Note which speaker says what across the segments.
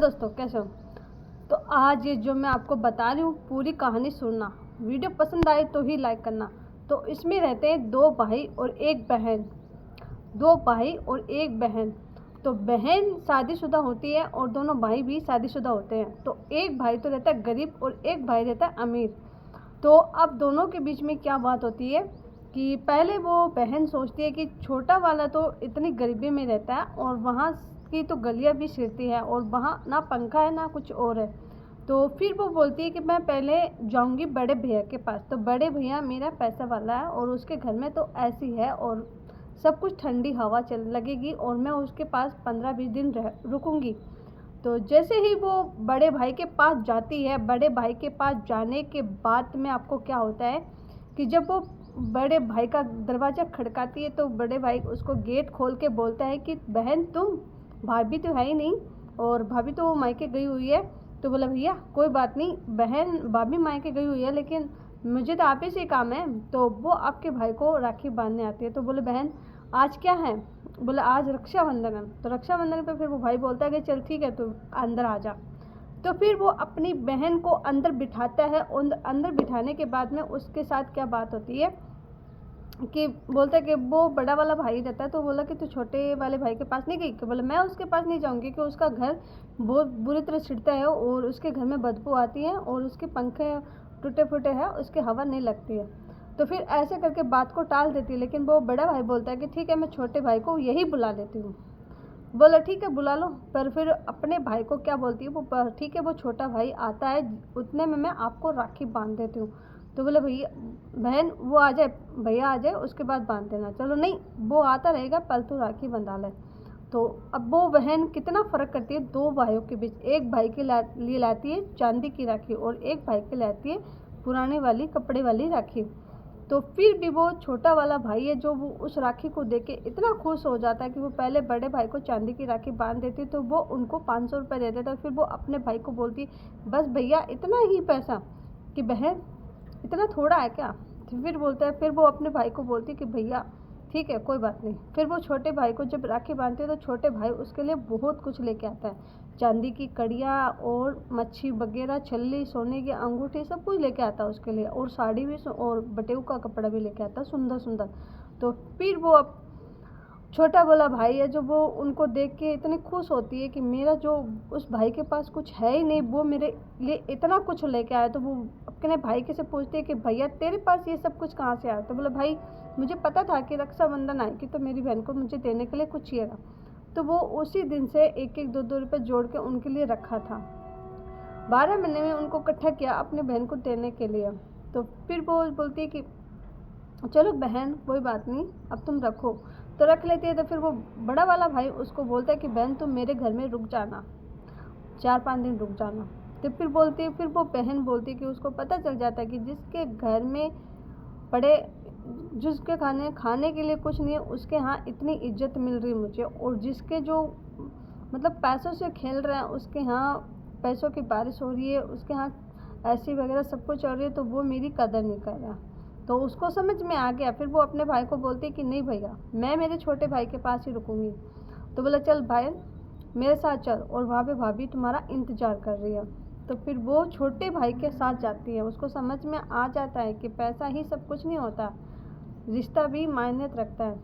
Speaker 1: दोस्तों, कैसे हो? तो आज ये जो मैं आपको बता रही हूँ पूरी कहानी सुनना। वीडियो पसंद आए तो ही लाइक करना। तो इसमें रहते हैं दो भाई और एक बहन। तो बहन शादीशुदा होती है और दोनों भाई भी शादीशुदा होते हैं। तो एक भाई तो रहता है गरीब और एक भाई रहता है अमीर। तो अब दोनों के बीच में क्या बात होती है कि पहले वो बहन सोचती है कि छोटा वाला तो इतनी गरीबी में रहता है और वहाँ की तो गलियाँ भी सिरती है और वहाँ ना पंखा है ना कुछ और है। तो फिर वो बोलती है कि मैं पहले जाऊंगी बड़े भैया के पास। तो बड़े भैया मेरा पैसा वाला है और उसके घर में तो ऐसी है और सब कुछ ठंडी हवा चल लगेगी और मैं उसके पास 15-20 दिन रुकूंगी। तो जैसे ही वो बड़े भाई के पास जाती है, बड़े भाई के पास जाने के बाद में आपको क्या होता है कि जब वो बड़े भाई का दरवाज़ा खड़काती है तो बड़े भाई उसको गेट खोल के बोलता है कि बहन तुम, भाभी तो है ही नहीं और भाभी तो मायके गई हुई है। तो बोला भैया कोई बात नहीं, बहन भाभी मायके गई हुई है लेकिन मुझे तो आप ही से काम है। तो वो आपके भाई को राखी बांधने आती है। तो बोले बहन आज क्या है? बोला आज रक्षाबंधन है। तो रक्षाबंधन पे फिर वो भाई बोलता है कि चल ठीक है तू अंदर आ जा। तो फिर वो अपनी बहन को अंदर बिठाता है और अंदर बिठाने के बाद में उसके साथ क्या बात होती है कि बोलता है कि वो बड़ा वाला भाई रहता है। तो बोला कि तू छोटे वाले भाई के पास नहीं गई? कि बोला मैं उसके पास नहीं जाऊंगी कि उसका घर बहुत बुरी तरह छिड़ता है और उसके घर में बदबू आती है और उसके पंखे टूटे फूटे हैं, उसके हवा नहीं लगती है। तो फिर ऐसे करके बात को टाल देती है। लेकिन वो बड़ा भाई बोलता है कि ठीक है मैं छोटे भाई को यही बुला लेती हूँ। बोला ठीक है बुला लो। पर फिर अपने भाई को क्या बोलती है वो, ठीक है वो छोटा भाई आता है उतने में मैं आपको राखी बांध देती हूँ। तो बोले भैया बहन वो आ जाए, भैया आ जाए उसके बाद बांध देना। चलो नहीं वो आता रहेगा, पल तू राखी बंधा ले। तो अब वो बहन कितना फ़र्क करती है दो भाइयों के बीच। एक भाई के लिए लाती है चांदी की राखी और एक भाई के लाती है पुराने वाली कपड़े वाली राखी। तो फिर भी वो छोटा वाला भाई है जो वो उस राखी को देख के इतना खुश हो जाता है कि वो पहले बड़े भाई को चांदी की राखी बांध देती तो वो उनको 500 रुपये दे देता। फिर वो अपने भाई को बोलती बस भैया इतना ही पैसा, कि बहन इतना थोड़ा है क्या? तो फिर बोलता है, फिर वो अपने भाई को बोलती कि भैया ठीक है कोई बात नहीं। फिर वो छोटे भाई को जब राखी बांधते हैं तो छोटे भाई उसके लिए बहुत कुछ लेके आता है, चांदी की कड़ियाँ और मच्छी वगैरह, छल्ली, सोने की अंगूठी, सब कुछ लेके आता है उसके लिए और साड़ी भी और बटेऊ का कपड़ा भी लेके आता है सुंदर सुंदर। तो फिर वो अब छोटा वाला भाई है जो वो उनको देख के इतनी खुश होती है कि मेरा जो उस भाई के पास कुछ है ही नहीं वो मेरे लिए इतना कुछ लेके आया। तो वो अपने भाई के से पूछती है कि भैया तेरे पास ये सब कुछ कहाँ से आया? तो बोला भाई मुझे पता था कि रक्षाबंधन आएगी तो मेरी बहन को मुझे देने के लिए कुछ चाहिएगा। तो वो उसी दिन से 1-1 2-2 रुपये जोड़ के उनके लिए रखा था। 12 महीने में उनको इकट्ठा किया अपनी बहन को देने के लिए। तो फिर वो बोलती है कि चलो बहन कोई बात नहीं अब तुम रखो। तो रख लेती है। तो फिर वो बड़ा वाला भाई उसको बोलता है कि बहन तुम मेरे घर में रुक जाना, 4-5 दिन रुक जाना। तो फिर वो बहन बोलती है कि उसको पता चल जाता है कि जिसके घर में बड़े जिसके खाने के लिए कुछ नहीं है उसके यहाँ इतनी इज्जत मिल रही है मुझे, और जिसके जो मतलब पैसों से खेल रहे हैं उसके यहाँ पैसों की बारिश हो रही है, उसके यहाँ ऐसी वगैरह सब कुछ हो रही है तो वो मेरी कदर नहीं कर रहा। तो उसको समझ में आ गया। फिर वो अपने भाई को बोलती है कि नहीं भैया मैं मेरे छोटे भाई के पास ही रुकूंगी। तो बोला चल भाई मेरे साथ चल और वहाँ पे भाभी तुम्हारा इंतज़ार कर रही है। तो फिर वो छोटे भाई के साथ जाती है। उसको समझ में आ जाता है कि पैसा ही सब कुछ नहीं होता, रिश्ता भी मायने रखता है।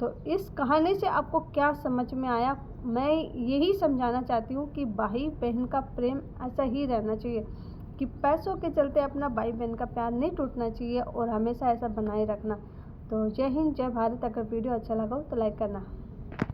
Speaker 1: तो इस कहानी से आपको क्या समझ में आया? मैं यही समझाना चाहती हूँ कि भाई बहन का प्रेम ऐसा ही रहना चाहिए कि पैसों के चलते अपना भाई बहन का प्यार नहीं टूटना चाहिए और हमेशा ऐसा बनाए रखना। तो जय हिंद जय भारत। अगर वीडियो अच्छा लगा हो तो लाइक करना।